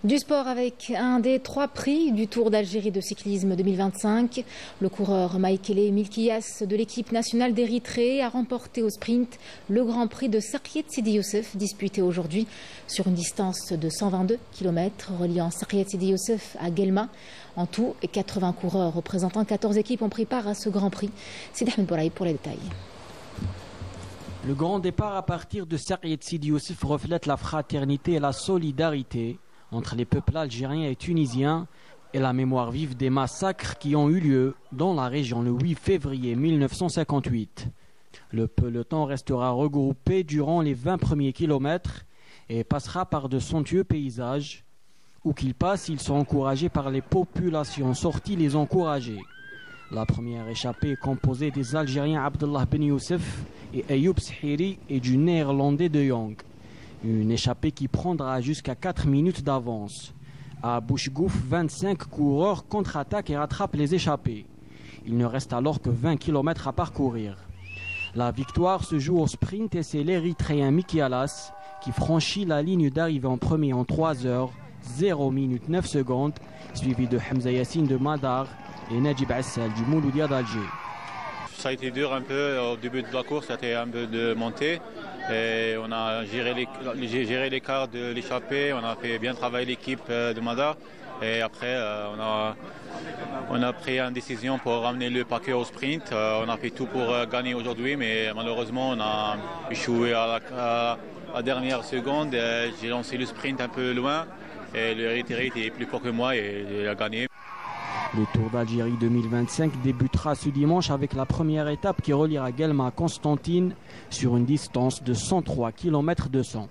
Du sport avec un des 3 prix du Tour d'Algérie de cyclisme 2025. Le coureur Maïkele Milkias de l'équipe nationale d'Érythrée a remporté au sprint le Grand Prix de Sakhiyet Sidi Youssef, disputé aujourd'hui sur une distance de 122 km reliant Sakhiyet Sidi Youssef à Guelma. En tout, 80 coureurs représentant 14 équipes ont pris part à ce Grand Prix. C'est Ahmed Bouraï pour les détails. Le grand départ à partir de Sakhiyet Sidi Youssef reflète la fraternité et la solidarité entre les peuples algériens et tunisiens et la mémoire vive des massacres qui ont eu lieu dans la région le 8 février 1958. Le peloton restera regroupé durant les 20 premiers kilomètres et passera par de somptueux paysages. Où qu'ils passent, ils sont encouragés par les populations sorties les encourager. La première échappée est composée des Algériens Abdallah Ben Youssef et Ayoub Sihiri et du Néerlandais De Jong. Une échappée qui prendra jusqu'à 4 minutes d'avance. À Bouchgouf, 25 coureurs contre-attaquent et rattrapent les échappés. Il ne reste alors que 20 km à parcourir. La victoire se joue au sprint et c'est l'Érythréen Mikialas qui franchit la ligne d'arrivée en premier en 3 heures, 0 minutes 9 secondes, suivi de Hamza Yassine de Madar et Najib Assal du Mouloudia d'Alger. Ça a été dur un peu au début de la course, c'était un peu de montée. Et on a géré l'écart de l'échappée, on a fait bien travailler l'équipe de Madar. Et après, on a pris une décision pour ramener le paquet au sprint. On a fait tout pour gagner aujourd'hui, mais malheureusement, on a échoué à la dernière seconde. J'ai lancé le sprint un peu loin et le Érythrée était plus fort que moi et il a gagné. Le Tour d'Algérie 2025 débutera ce dimanche avec la première étape qui reliera Guelma à Constantine sur une distance de 103 km 200.